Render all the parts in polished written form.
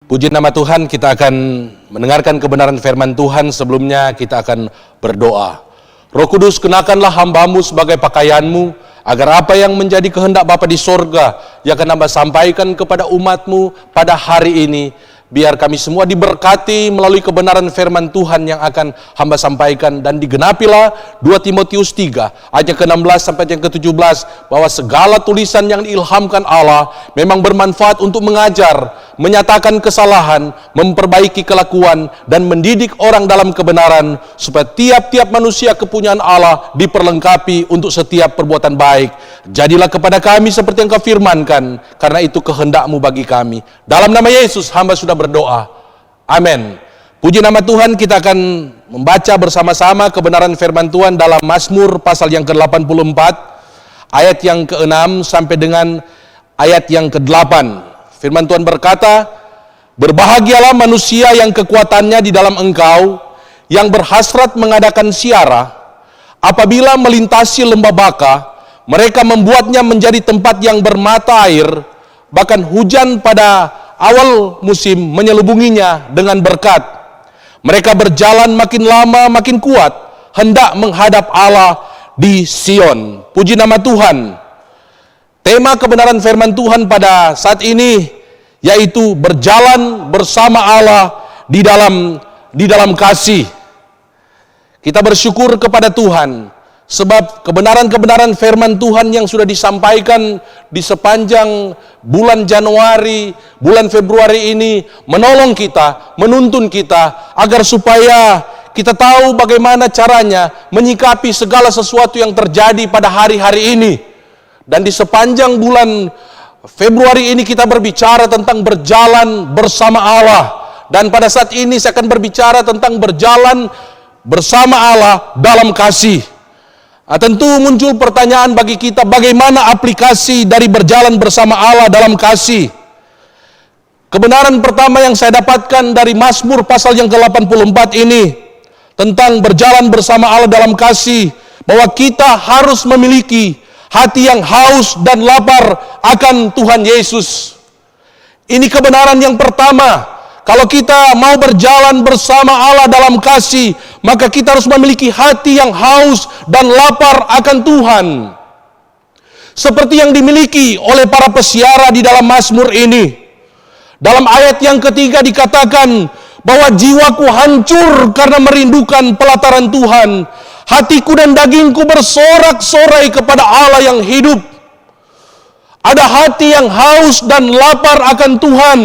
Puji nama Tuhan, kita akan mendengarkan kebenaran firman Tuhan. Sebelumnya kita akan berdoa. Roh Kudus, kenakanlah hamba-Mu sebagai pakaian-Mu, agar apa yang menjadi kehendak Bapa di sorga yang akan Hamba sampaikan kepada umat-Mu pada hari ini, biar kami semua diberkati melalui kebenaran firman Tuhan yang akan Hamba sampaikan. Dan digenapilah 2 Timotius 3 ayat ke-16 sampai yang ke-17, bahwa segala tulisan yang diilhamkan Allah memang bermanfaat untuk mengajar, menyatakan kesalahan, memperbaiki kelakuan, dan mendidik orang dalam kebenaran, supaya tiap-tiap manusia kepunyaan Allah diperlengkapi untuk setiap perbuatan baik. Jadilah kepada kami seperti yang Kau firmankan, karena itu kehendak-Mu bagi kami. Dalam nama Yesus hamba sudah berdoa. Amin. Puji nama Tuhan, kita akan membaca bersama-sama kebenaran firman Tuhan dalam Mazmur pasal yang ke-84, ayat yang ke-6 sampai dengan ayat yang ke-8. Firman Tuhan berkata, "Berbahagialah manusia yang kekuatannya di dalam Engkau, yang berhasrat mengadakan siara. Apabila melintasi lembah Baka, mereka membuatnya menjadi tempat yang bermata air, bahkan hujan pada awal musim menyelubunginya dengan berkat. Mereka berjalan makin lama makin kuat, hendak menghadap Allah di Sion." Puji nama Tuhan. Tema kebenaran firman Tuhan pada saat ini yaitu berjalan bersama Allah di dalam kasih. Kita bersyukur kepada Tuhan sebab kebenaran-kebenaran firman Tuhan yang sudah disampaikan di sepanjang bulan Januari, bulan Februari ini menolong kita, menuntun kita agar supaya kita tahu bagaimana caranya menyikapi segala sesuatu yang terjadi pada hari-hari ini. Dan di sepanjang bulan Februari ini kita berbicara tentang berjalan bersama Allah. Dan pada saat ini saya akan berbicara tentang berjalan bersama Allah dalam kasih. Tentu muncul pertanyaan bagi kita, bagaimana aplikasi dari berjalan bersama Allah dalam kasih? Kebenaran pertama yang saya dapatkan dari Mazmur pasal yang ke-84 ini tentang berjalan bersama Allah dalam kasih, bahwa kita harus memiliki hati yang haus dan lapar akan Tuhan Yesus. Ini kebenaran yang pertama. Kalau kita mau berjalan bersama Allah dalam kasih, maka kita harus memiliki hati yang haus dan lapar akan Tuhan. Seperti yang dimiliki oleh para pesiara di dalam Mazmur ini. Dalam ayat yang ketiga dikatakan bahwa jiwaku hancur karena merindukan pelataran Tuhan. Hatiku dan dagingku bersorak-sorai kepada Allah yang hidup. Ada hati yang haus dan lapar akan Tuhan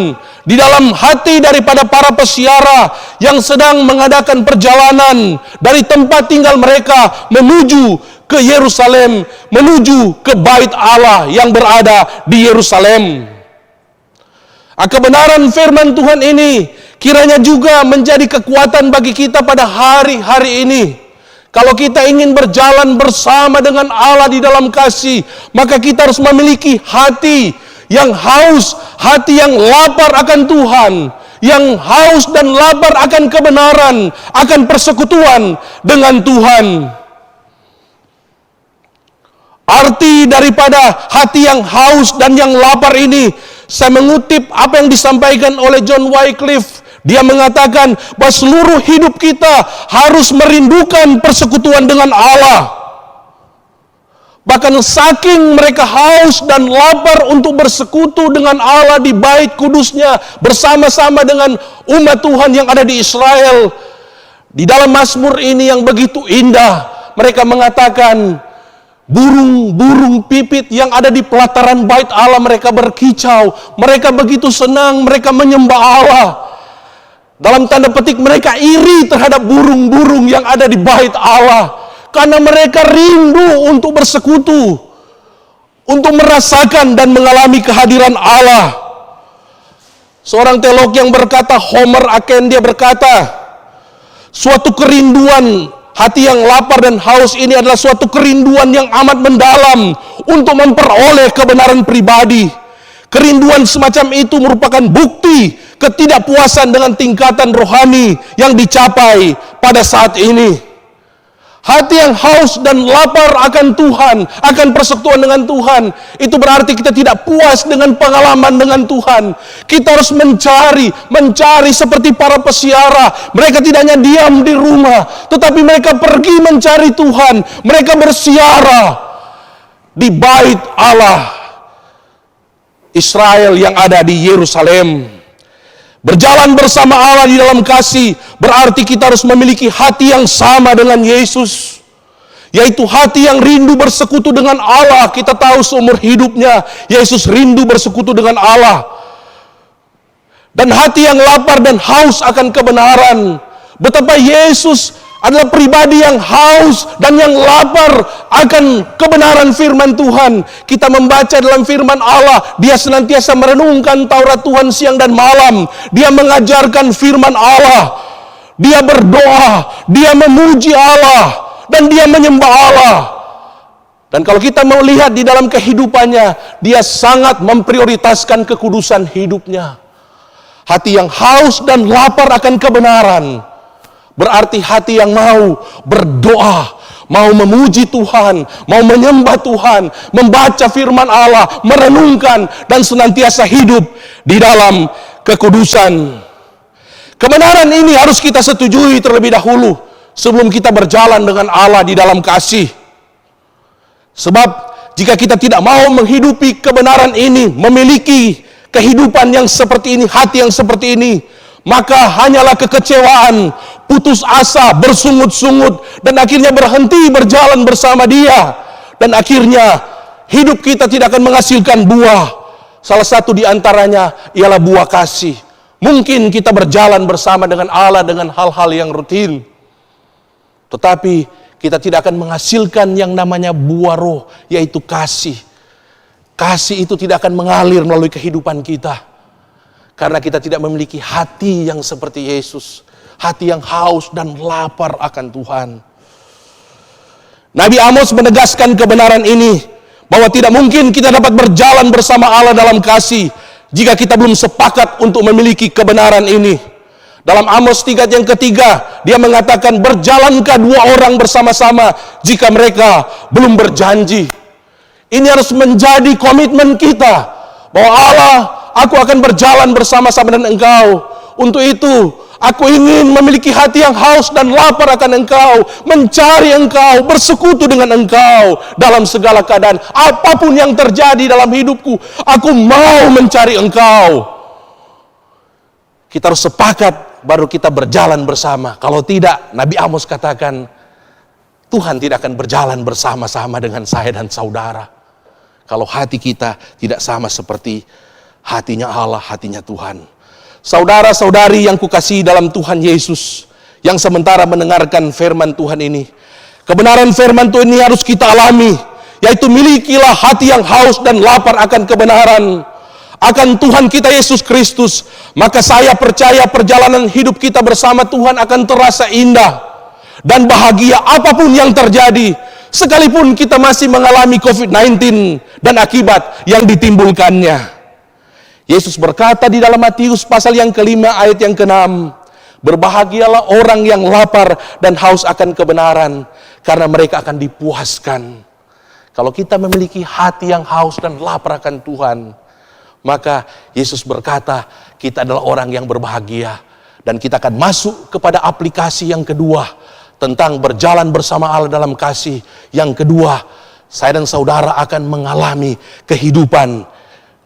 di dalam hati daripada para pesiara yang sedang mengadakan perjalanan dari tempat tinggal mereka menuju ke Yerusalem, menuju ke bait Allah yang berada di Yerusalem. Kebenaran firman Tuhan ini kiranya juga menjadi kekuatan bagi kita pada hari-hari ini. Kalau kita ingin berjalan bersama dengan Allah di dalam kasih, maka kita harus memiliki hati yang haus, hati yang lapar akan Tuhan, yang haus dan lapar akan kebenaran, akan persekutuan dengan Tuhan. Arti daripada hati yang haus dan yang lapar ini, saya mengutip apa yang disampaikan oleh John Wycliffe. Dia mengatakan bahwa seluruh hidup kita harus merindukan persekutuan dengan Allah. Bahkan saking mereka haus dan lapar untuk bersekutu dengan Allah di bait kudusnya bersama-sama dengan umat Tuhan yang ada di Israel. Di dalam Mazmur ini yang begitu indah, mereka mengatakan burung-burung pipit yang ada di pelataran bait Allah mereka berkicau. Mereka begitu senang, mereka menyembah Allah. Dalam tanda petik mereka iri terhadap burung-burung yang ada di bait Allah. Karena mereka rindu untuk bersekutu, untuk merasakan dan mengalami kehadiran Allah. Seorang teolog yang berkata, Homer Aken, dia berkata, suatu kerinduan, hati yang lapar dan haus ini adalah suatu kerinduan yang amat mendalam untuk memperoleh kebenaran pribadi. Kerinduan semacam itu merupakan bukti ketidakpuasan dengan tingkatan rohani yang dicapai pada saat ini. Hati yang haus dan lapar akan Tuhan, akan persekutuan dengan Tuhan. Itu berarti kita tidak puas dengan pengalaman dengan Tuhan. Kita harus mencari seperti para pesiara. Mereka tidak hanya diam di rumah, tetapi mereka pergi mencari Tuhan. Mereka bersiara di bait Allah Israel yang ada di Yerusalem. Berjalan bersama Allah di dalam kasih berarti kita harus memiliki hati yang sama dengan Yesus, yaitu hati yang rindu bersekutu dengan Allah. Kita tahu seumur hidupnya Yesus rindu bersekutu dengan Allah, dan hati yang lapar dan haus akan kebenaran. Betapa Yesus adalah pribadi yang haus dan yang lapar akan kebenaran firman Tuhan. Kita membaca dalam firman Allah, dia senantiasa merenungkan Taurat Tuhan siang dan malam. Dia mengajarkan firman Allah. Dia berdoa, dia memuji Allah, dan dia menyembah Allah. Dan kalau kita melihat di dalam kehidupannya, dia sangat memprioritaskan kekudusan hidupnya. Hati yang haus dan lapar akan kebenaran berarti hati yang mau berdoa, mau memuji Tuhan, mau menyembah Tuhan, membaca firman Allah, merenungkan, dan senantiasa hidup di dalam kekudusan. Kebenaran ini harus kita setujui terlebih dahulu sebelum kita berjalan dengan Allah di dalam kasih. Sebab jika kita tidak mau menghidupi kebenaran ini, memiliki kehidupan yang seperti ini, hati yang seperti ini, maka hanyalah kekecewaan, putus asa, bersungut-sungut, dan akhirnya berhenti berjalan bersama dia. Dan akhirnya hidup kita tidak akan menghasilkan buah. Salah satu di antaranya ialah buah kasih. Mungkin kita berjalan bersama dengan Allah dengan hal-hal yang rutin, tetapi kita tidak akan menghasilkan yang namanya buah roh, yaitu kasih. Kasih itu tidak akan mengalir melalui kehidupan kita, karena kita tidak memiliki hati yang seperti Yesus. Hati yang haus dan lapar akan Tuhan. Nabi Amos menegaskan kebenaran ini, bahwa tidak mungkin kita dapat berjalan bersama Allah dalam kasih jika kita belum sepakat untuk memiliki kebenaran ini. Dalam Amos 3 yang ketiga, dia mengatakan, berjalankah dua orang bersama-sama jika mereka belum berjanji. Ini harus menjadi komitmen kita, bahwa Allah, aku akan berjalan bersama-sama dengan engkau. Untuk itu, aku ingin memiliki hati yang haus dan lapar akan engkau, mencari engkau, bersekutu dengan engkau dalam segala keadaan. Apapun yang terjadi dalam hidupku, aku mau mencari engkau. Kita harus sepakat, baru kita berjalan bersama. Kalau tidak, Nabi Amos katakan, Tuhan tidak akan berjalan bersama-sama dengan saya dan saudara kalau hati kita tidak sama seperti hatinya Allah, hatinya Tuhan. Saudara-saudari yang kukasihi dalam Tuhan Yesus, yang sementara mendengarkan firman Tuhan ini, kebenaran firman Tuhan ini harus kita alami, yaitu milikilah hati yang haus dan lapar akan kebenaran, akan Tuhan kita Yesus Kristus. Maka saya percaya perjalanan hidup kita bersama Tuhan akan terasa indah dan bahagia apapun yang terjadi, sekalipun kita masih mengalami COVID-19 dan akibat yang ditimbulkannya. Yesus berkata di dalam Matius pasal yang ke-5 ayat yang ke-6, berbahagialah orang yang lapar dan haus akan kebenaran, karena mereka akan dipuaskan. Kalau kita memiliki hati yang haus dan lapar akan Tuhan, maka Yesus berkata kita adalah orang yang berbahagia. Dan kita akan masuk kepada aplikasi yang kedua, tentang berjalan bersama Allah dalam kasih. Yang kedua, saya dan saudara akan mengalami kehidupan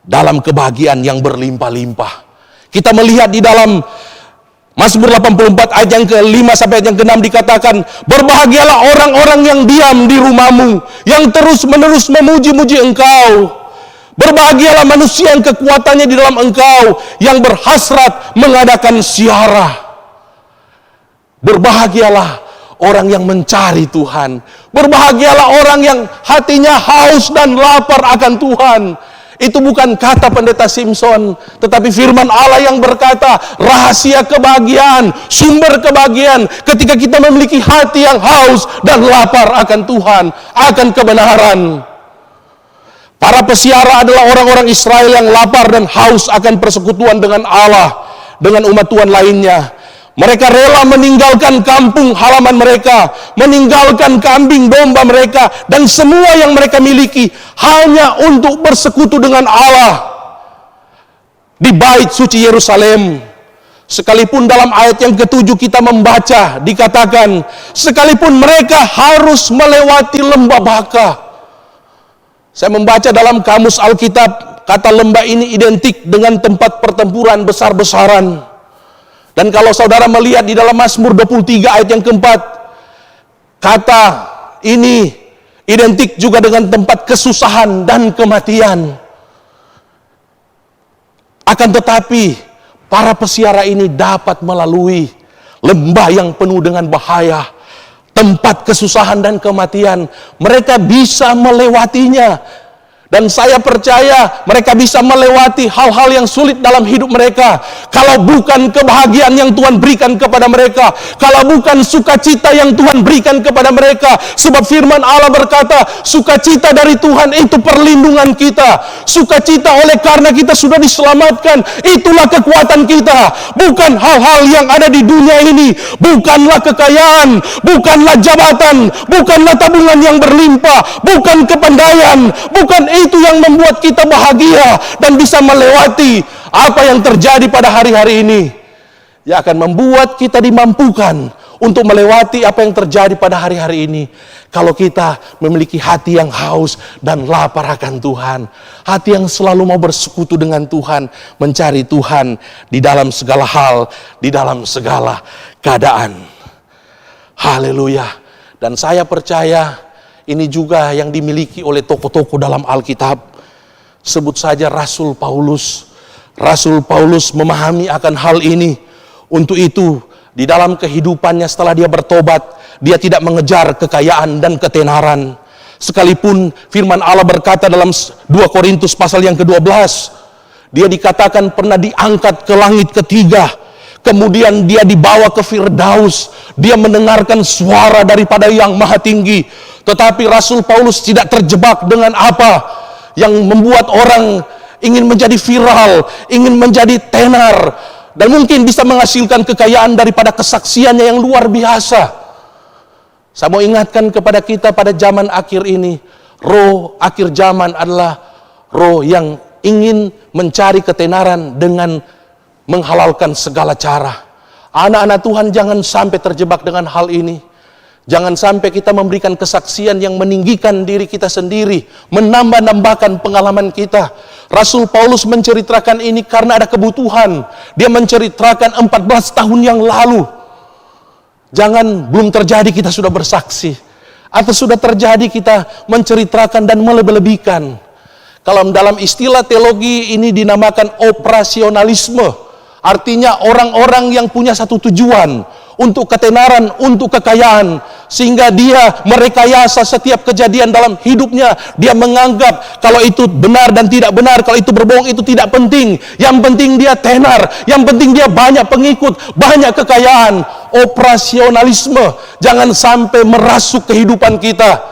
dalam kebahagiaan yang berlimpah-limpah. Kita melihat di dalam Mazmur 84 ayat yang ke-5 sampai ayat yang ke-6 dikatakan, berbahagialah orang-orang yang diam di rumahmu, yang terus-menerus memuji-muji engkau. Berbahagialah manusia yang kekuatannya di dalam engkau, yang berhasrat mengadakan ziarah. Berbahagialah orang yang mencari Tuhan. Berbahagialah orang yang hatinya haus dan lapar akan Tuhan. Itu bukan kata pendeta Simpson, tetapi firman Allah yang berkata, rahasia kebahagiaan, sumber kebahagiaan, ketika kita memiliki hati yang haus dan lapar akan Tuhan, akan kebenaran. Para pesiara adalah orang-orang Israel yang lapar dan haus akan persekutuan dengan Allah, dengan umat Tuhan lainnya. Mereka rela meninggalkan kampung halaman mereka, meninggalkan kambing domba mereka, dan semua yang mereka miliki hanya untuk bersekutu dengan Allah di bait suci Yerusalem. Sekalipun dalam ayat yang ke-7 kita membaca, dikatakan, sekalipun mereka harus melewati lembah Baka. Saya membaca dalam kamus Alkitab, kata lembah ini identik dengan tempat pertempuran besar-besaran. Dan kalau saudara melihat di dalam Mazmur 23 ayat yang keempat, kata ini identik juga dengan tempat kesusahan dan kematian. Akan tetapi, para pesiara ini dapat melalui lembah yang penuh dengan bahaya, tempat kesusahan dan kematian. Mereka bisa melewatinya. Dan saya percaya mereka bisa melewati hal-hal yang sulit dalam hidup mereka. Kalau bukan kebahagiaan yang Tuhan berikan kepada mereka, kalau bukan sukacita yang Tuhan berikan kepada mereka. Sebab firman Allah berkata, sukacita dari Tuhan itu perlindungan kita. Sukacita oleh karena kita sudah diselamatkan, itulah kekuatan kita. Bukan hal-hal yang ada di dunia ini, bukanlah kekayaan, bukanlah jabatan, bukanlah tabungan yang berlimpah, bukan kepandaian, bukan itu yang membuat kita bahagia dan bisa melewati apa yang terjadi pada hari-hari ini. Yang akan membuat kita dimampukan untuk melewati apa yang terjadi pada hari-hari ini. Kalau kita memiliki hati yang haus dan lapar akan Tuhan. Hati yang selalu mau bersekutu dengan Tuhan. Mencari Tuhan di dalam segala hal, di dalam segala keadaan. Haleluya. Dan saya percaya ini juga yang dimiliki oleh tokoh-tokoh dalam Alkitab. Sebut saja Rasul Paulus. Rasul Paulus memahami akan hal ini. Untuk itu, di dalam kehidupannya setelah dia bertobat, dia tidak mengejar kekayaan dan ketenaran. Sekalipun firman Allah berkata dalam 2 Korintus pasal yang ke-12, dia dikatakan pernah diangkat ke langit ketiga. Kemudian dia dibawa ke Firdaus. Dia mendengarkan suara daripada yang maha tinggi. Tetapi Rasul Paulus tidak terjebak dengan apa yang membuat orang ingin menjadi viral, ingin menjadi tenar, dan mungkin bisa menghasilkan kekayaan daripada kesaksiannya yang luar biasa. Saya mau ingatkan kepada kita pada zaman akhir ini, roh akhir zaman adalah roh yang ingin mencari ketenaran dengan menghalalkan segala cara. Anak-anak Tuhan jangan sampai terjebak dengan hal ini. Jangan sampai kita memberikan kesaksian yang meninggikan diri kita sendiri, menambah-nambahkan pengalaman kita. Rasul Paulus menceritakan ini karena ada kebutuhan. Dia menceritakan 14 tahun yang lalu. Jangan belum terjadi kita sudah bersaksi. Atau sudah terjadi kita menceritakan dan melebih-lebihkan. Kalau dalam istilah teologi ini dinamakan operasionalisme. Artinya orang-orang yang punya satu tujuan, untuk ketenaran, untuk kekayaan, sehingga dia merekayasa setiap kejadian dalam hidupnya. Dia menganggap kalau itu benar dan tidak benar, kalau itu berbohong itu tidak penting. Yang penting dia tenar, yang penting dia banyak pengikut, banyak kekayaan. Operasionalisme jangan sampai merasuk kehidupan kita.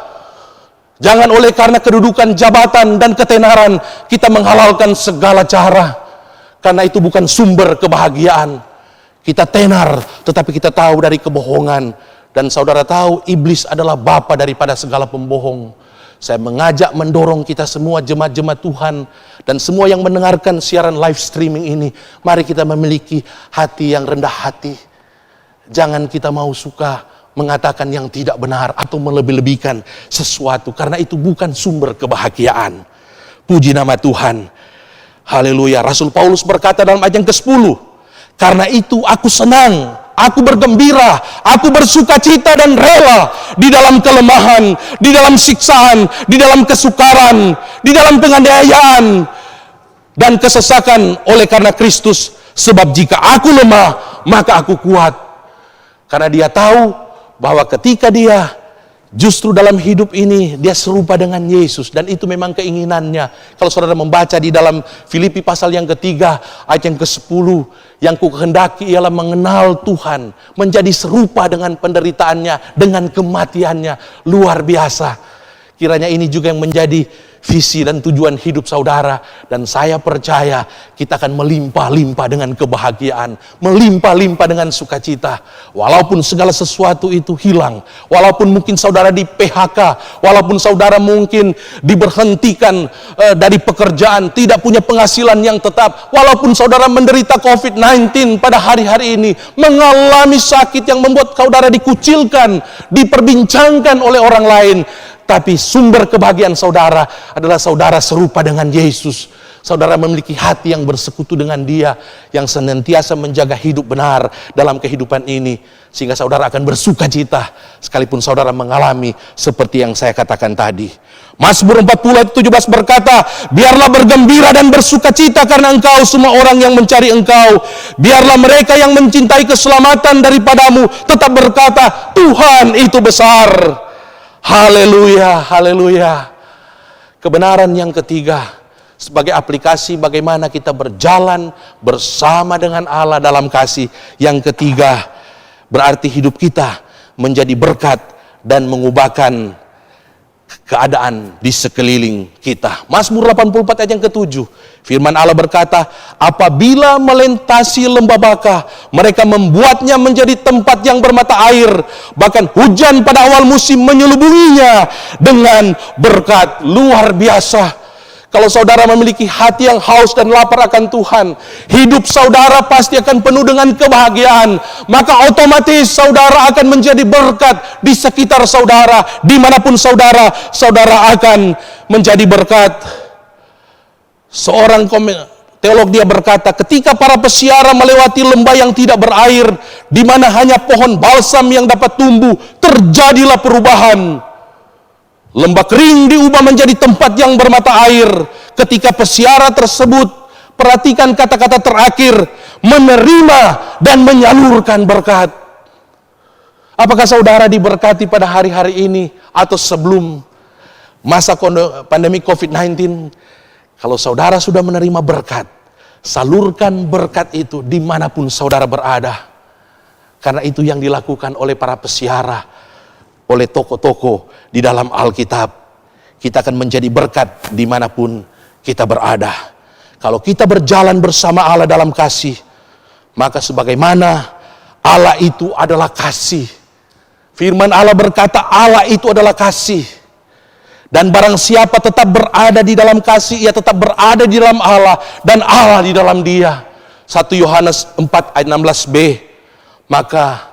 Jangan oleh karena kedudukan, jabatan, dan ketenaran kita menghalalkan segala cara. Karena itu bukan sumber kebahagiaan. Kita tenar, tetapi kita tahu dari kebohongan. Dan saudara tahu, iblis adalah bapa daripada segala pembohong. Saya mengajak, mendorong kita semua jemaat-jemaat Tuhan, dan semua yang mendengarkan siaran live streaming ini, mari kita memiliki hati yang rendah hati. Jangan kita mau suka mengatakan yang tidak benar, atau melebih-lebihkan sesuatu, karena itu bukan sumber kebahagiaan. Puji nama Tuhan. Haleluya. Rasul Paulus berkata dalam ayat yang ke-10, karena itu aku senang, aku bergembira, aku bersuka cita dan rela di dalam kelemahan, di dalam siksaan, di dalam kesukaran, di dalam penganiayaan dan kesesakan oleh karena Kristus. Sebab jika aku lemah, maka aku kuat. Karena dia tahu bahwa ketika dia justru dalam hidup ini dia serupa dengan Yesus, dan itu memang keinginannya. Kalau saudara membaca di dalam Filipi pasal yang ketiga ayat yang ke-10, yang ku kehendaki ialah mengenal Tuhan, menjadi serupa dengan penderitaannya, dengan kematiannya. Luar biasa. Kiranya ini juga yang menjadi visi dan tujuan hidup saudara. Dan saya percaya kita akan melimpah-limpah dengan kebahagiaan, melimpah-limpah dengan sukacita. Walaupun segala sesuatu itu hilang, walaupun mungkin saudara di PHK, walaupun saudara mungkin diberhentikan dari pekerjaan, tidak punya penghasilan yang tetap, walaupun saudara menderita COVID-19 pada hari-hari ini, mengalami sakit yang membuat saudara dikucilkan, diperbincangkan oleh orang lain. Tapi sumber kebahagiaan saudara adalah saudara serupa dengan Yesus. Saudara memiliki hati yang bersekutu dengan Dia, yang senantiasa menjaga hidup benar dalam kehidupan ini. Sehingga saudara akan bersuka cita sekalipun saudara mengalami seperti yang saya katakan tadi. Mazmur 40 ayat 17 berkata, biarlah bergembira dan bersuka cita karena engkau semua orang yang mencari engkau. Biarlah mereka yang mencintai keselamatan daripadamu tetap berkata, Tuhan itu besar. Haleluya, haleluya. Kebenaran yang ketiga, sebagai aplikasi bagaimana kita berjalan bersama dengan Allah dalam kasih. Yang ketiga, berarti hidup kita menjadi berkat dan mengubahkan keadaan di sekeliling kita. Mazmur 84 ayat yang ke-7. Firman Allah berkata, apabila melintasi lembah Baka, mereka membuatnya menjadi tempat yang bermata air. Bahkan hujan pada awal musim menyelubunginya dengan berkat luar biasa. Kalau saudara memiliki hati yang haus dan lapar akan Tuhan, hidup saudara pasti akan penuh dengan kebahagiaan. Maka otomatis saudara akan menjadi berkat di sekitar saudara. Dimanapun saudara akan menjadi berkat. Seorang teolog dia berkata, ketika para pesiara melewati lembah yang tidak berair, di mana hanya pohon balsam yang dapat tumbuh, terjadilah perubahan. Lembah kering diubah menjadi tempat yang bermata air. Ketika pesiara tersebut, perhatikan kata-kata terakhir, menerima dan menyalurkan berkat. Apakah saudara diberkati pada hari-hari ini atau sebelum masa pandemi COVID-19? Kalau saudara sudah menerima berkat, salurkan berkat itu dimanapun saudara berada. Karena itu yang dilakukan oleh para pesiara, oleh tokoh-tokoh di dalam Alkitab. Kita akan menjadi berkat dimanapun kita berada. Kalau kita berjalan bersama Allah dalam kasih, maka sebagaimana Allah itu adalah kasih. Firman Allah berkata Allah itu adalah kasih. Dan barang siapa tetap berada di dalam kasih, ia tetap berada di dalam Allah dan Allah di dalam dia. 1 Yohanes 4 ayat 16b. Maka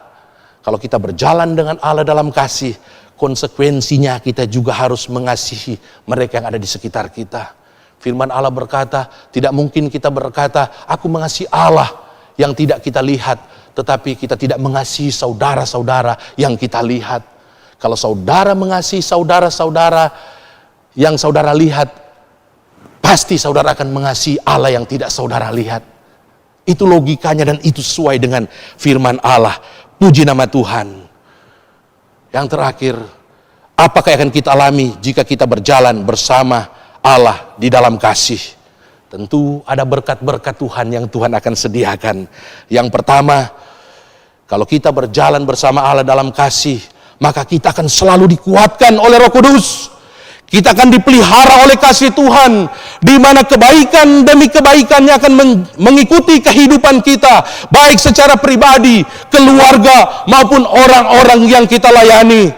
kalau kita berjalan dengan Allah dalam kasih, konsekuensinya kita juga harus mengasihi mereka yang ada di sekitar kita. Firman Allah berkata, tidak mungkin kita berkata, aku mengasihi Allah yang tidak kita lihat, tetapi kita tidak mengasihi saudara-saudara yang kita lihat. Kalau saudara mengasihi saudara-saudara yang saudara lihat, pasti saudara akan mengasihi Allah yang tidak saudara lihat. Itu logikanya dan itu sesuai dengan firman Allah. Puji nama Tuhan. Yang terakhir, apakah yang akan kita alami jika kita berjalan bersama Allah di dalam kasih? Tentu ada berkat-berkat Tuhan yang Tuhan akan sediakan. Yang pertama, kalau kita berjalan bersama Allah dalam kasih, maka kita akan selalu dikuatkan oleh Roh Kudus. Kita akan dipelihara oleh kasih Tuhan, di mana kebaikan demi kebaikannya akan mengikuti kehidupan kita, baik secara pribadi, keluarga, maupun orang-orang yang kita layani.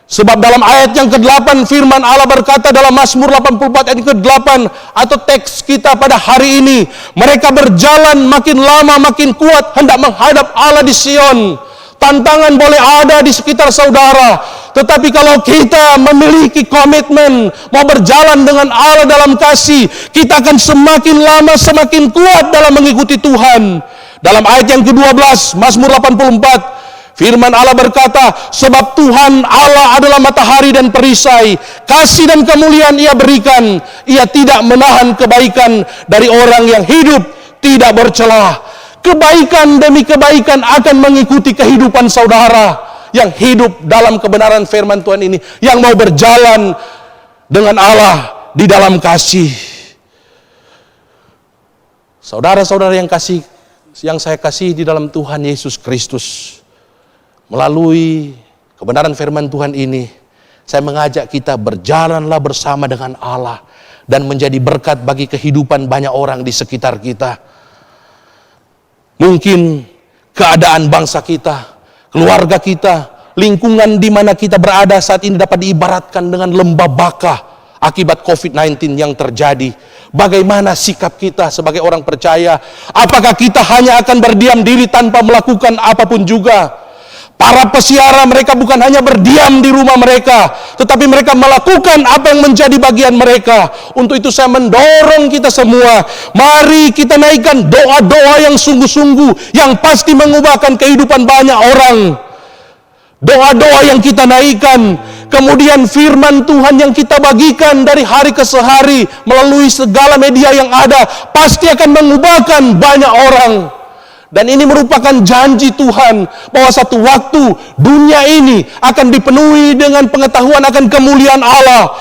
Sebab dalam ayat yang ke-8 firman Allah berkata dalam Mazmur 84 ayat ke-8 atau teks kita pada hari ini, mereka berjalan makin lama makin kuat hendak menghadap Allah di Sion. Tantangan boleh ada di sekitar saudara, tetapi kalau kita memiliki komitmen mau berjalan dengan Allah dalam kasih, kita akan semakin lama semakin kuat dalam mengikuti Tuhan. Dalam ayat yang ke-12 Mazmur 84, firman Allah berkata, sebab Tuhan Allah adalah matahari dan perisai, kasih dan kemuliaan Ia berikan, Ia tidak menahan kebaikan dari orang yang hidup tidak bercelah. Kebaikan demi kebaikan akan mengikuti kehidupan saudara yang hidup dalam kebenaran firman Tuhan ini, yang mau berjalan dengan Allah di dalam kasih. Saudara-saudara yang saya kasih di dalam Tuhan Yesus Kristus, melalui kebenaran firman Tuhan ini, Saya mengajak kita berjalanlah bersama dengan Allah dan menjadi berkat bagi kehidupan banyak orang di sekitar kita. Mungkin keadaan bangsa kita, keluarga kita, lingkungan di mana kita berada saat ini dapat diibaratkan dengan lembah baka akibat COVID-19 yang terjadi. Bagaimana sikap kita sebagai orang percaya? Apakah kita hanya akan berdiam diri tanpa melakukan apapun juga? Para pesiara mereka bukan hanya berdiam di rumah mereka, tetapi mereka melakukan apa yang menjadi bagian mereka. Untuk itu saya mendorong kita semua, mari kita naikkan doa-doa yang sungguh-sungguh, yang pasti mengubahkan kehidupan banyak orang. Doa-doa yang kita naikkan, kemudian firman Tuhan yang kita bagikan dari hari ke hari melalui segala media yang ada, pasti akan mengubahkan banyak orang. Dan ini merupakan janji Tuhan bahwa satu waktu dunia ini akan dipenuhi dengan pengetahuan akan kemuliaan Allah.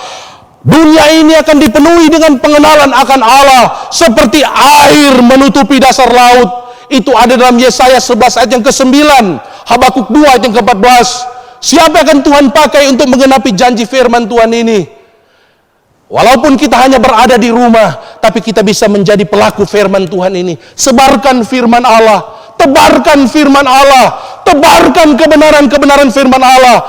Dunia ini akan dipenuhi dengan pengenalan akan Allah seperti air menutupi dasar laut. Itu ada dalam Yesaya 11 ayat yang ke-9, Habakuk 2 ayat yang ke-14. Siapa akan Tuhan pakai untuk menggenapi janji firman Tuhan ini? Walaupun kita hanya berada di rumah, tapi kita bisa menjadi pelaku firman Tuhan ini. Sebarkan firman Allah, tebarkan firman Allah, tebarkan kebenaran-kebenaran firman Allah,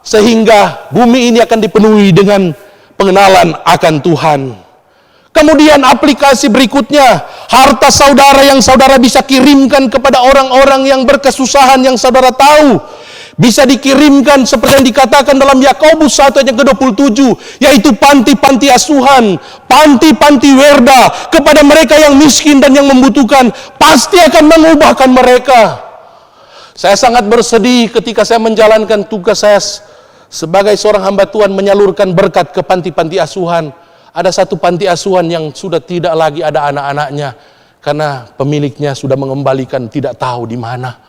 sehingga bumi ini akan dipenuhi dengan pengenalan akan Tuhan. Kemudian aplikasi berikutnya, harta saudara yang saudara bisa kirimkan kepada orang-orang yang berkesusahan yang saudara tahu, bisa dikirimkan seperti yang dikatakan dalam Yakobus 1 ayat yang ke-27, yaitu panti-panti asuhan, panti-panti werda kepada mereka yang miskin dan yang membutuhkan, pasti akan mengubahkan mereka. Saya sangat bersedih ketika saya menjalankan tugas saya sebagai seorang hamba Tuhan menyalurkan berkat ke panti-panti asuhan. Ada satu panti asuhan yang sudah tidak lagi ada anak-anaknya karena pemiliknya sudah mengembalikan tidak tahu di mana.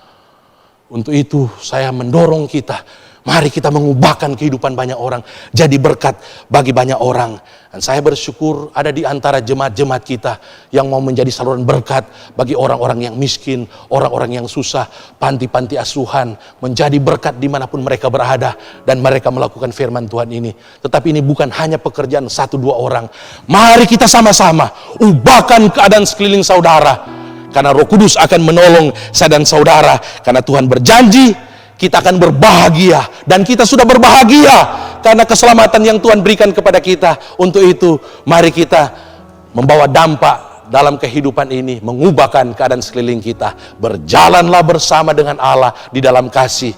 Untuk itu saya mendorong kita, mari kita mengubahkan kehidupan banyak orang, jadi berkat bagi banyak orang. Dan saya bersyukur ada di antara jemaat-jemaat kita yang mau menjadi saluran berkat bagi orang-orang yang miskin, orang-orang yang susah. Panti-panti asuhan menjadi berkat dimanapun mereka berada, dan mereka melakukan firman Tuhan ini. Tetapi ini bukan hanya pekerjaan 1-2 orang. Mari kita sama-sama ubahkan keadaan sekeliling saudara, karena Roh Kudus akan menolong saya dan saudara. Karena Tuhan berjanji kita akan berbahagia, dan kita sudah berbahagia karena keselamatan yang Tuhan berikan kepada kita. Untuk itu mari kita membawa dampak dalam kehidupan ini, mengubahkan keadaan sekeliling kita. Berjalanlah bersama dengan Allah di dalam kasih.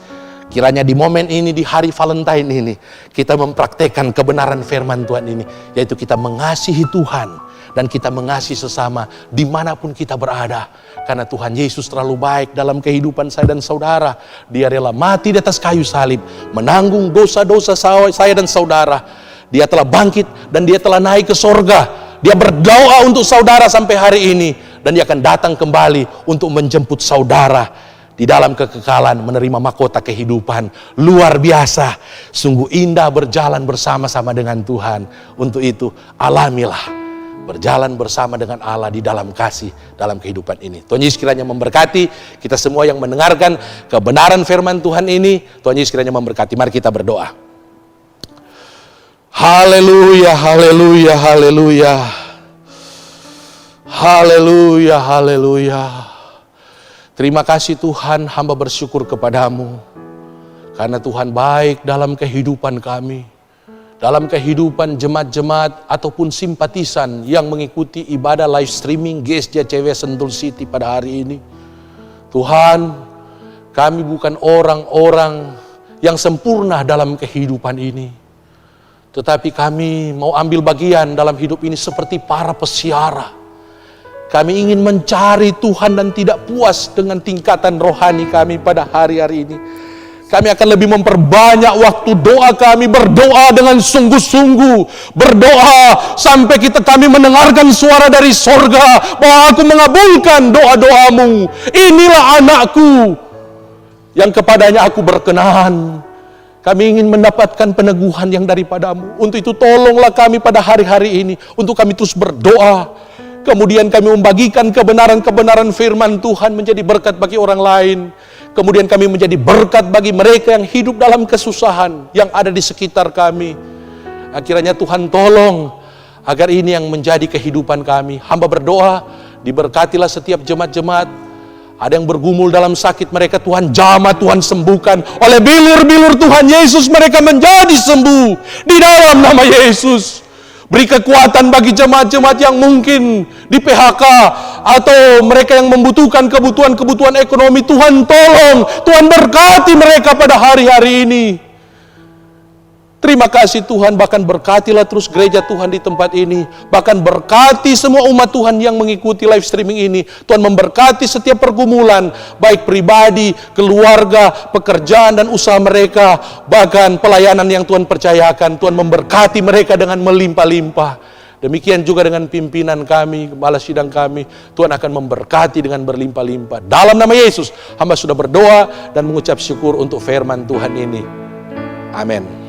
Kiranya di momen ini, di hari Valentine ini, kita mempraktekkan kebenaran firman Tuhan ini, yaitu kita mengasihi Tuhan dan kita mengasihi sesama dimanapun kita berada. Karena Tuhan Yesus terlalu baik dalam kehidupan saya dan saudara. Dia rela mati di atas kayu salib, menanggung dosa-dosa saya dan saudara. Dia telah bangkit dan dia telah naik ke sorga. Dia berdoa untuk saudara sampai hari ini, dan dia akan datang kembali untuk menjemput saudara di dalam kekekalan, menerima mahkota kehidupan. Luar biasa, sungguh indah berjalan bersama-sama dengan Tuhan. Untuk itu alamilah berjalan bersama dengan Allah di dalam kasih, dalam kehidupan ini. Tuhan Yesus kiranya memberkati kita semua yang mendengarkan kebenaran firman Tuhan ini. Tuhan Yesus kiranya memberkati. Mari kita berdoa. Haleluya, haleluya, haleluya. Haleluya, haleluya. Terima kasih Tuhan, hamba bersyukur kepadamu. Karena Tuhan baik dalam kehidupan kami, dalam kehidupan jemaat-jemaat ataupun simpatisan yang mengikuti ibadah live streaming GSJCW Sentul City pada hari ini. Tuhan, kami bukan orang-orang yang sempurna dalam kehidupan ini, tetapi kami mau ambil bagian dalam hidup ini seperti para pesiara. Kami ingin mencari Tuhan dan tidak puas dengan tingkatan rohani kami pada hari-hari ini. Kami akan lebih memperbanyak waktu doa kami, berdoa dengan sungguh-sungguh, berdoa sampai kami mendengarkan suara dari sorga bahwa aku mengabulkan doa-doamu. Inilah anakku yang kepadanya aku berkenan. Kami ingin mendapatkan peneguhan yang daripadamu. Untuk itu tolonglah kami pada hari-hari ini, untuk kami terus berdoa. Kemudian kami membagikan kebenaran-kebenaran firman Tuhan menjadi berkat bagi orang lain. Kemudian kami menjadi berkat bagi mereka yang hidup dalam kesusahan yang ada di sekitar kami. Kiranya Tuhan tolong agar ini yang menjadi kehidupan kami. Hamba berdoa, diberkatilah setiap jemaat-jemaat. Ada yang bergumul dalam sakit, mereka Tuhan jamah, Tuhan sembuhkan. Oleh bilur-bilur Tuhan Yesus mereka menjadi sembuh. Di dalam nama Yesus. Beri kekuatan bagi jemaat-jemaat yang mungkin di PHK. Atau mereka yang membutuhkan kebutuhan-kebutuhan ekonomi. Tuhan tolong, Tuhan berkati mereka pada hari-hari ini. Terima kasih Tuhan, bahkan berkatilah terus gereja Tuhan di tempat ini. Bahkan berkati semua umat Tuhan yang mengikuti live streaming ini. Tuhan memberkati setiap pergumulan, baik pribadi, keluarga, pekerjaan dan usaha mereka. Bahkan pelayanan yang Tuhan percayakan, Tuhan memberkati mereka dengan melimpah-limpah. Demikian juga dengan pimpinan kami, kepala sidang kami. Tuhan akan memberkati dengan berlimpah-limpah. Dalam nama Yesus, hamba sudah berdoa dan mengucap syukur untuk firman Tuhan ini. Amin.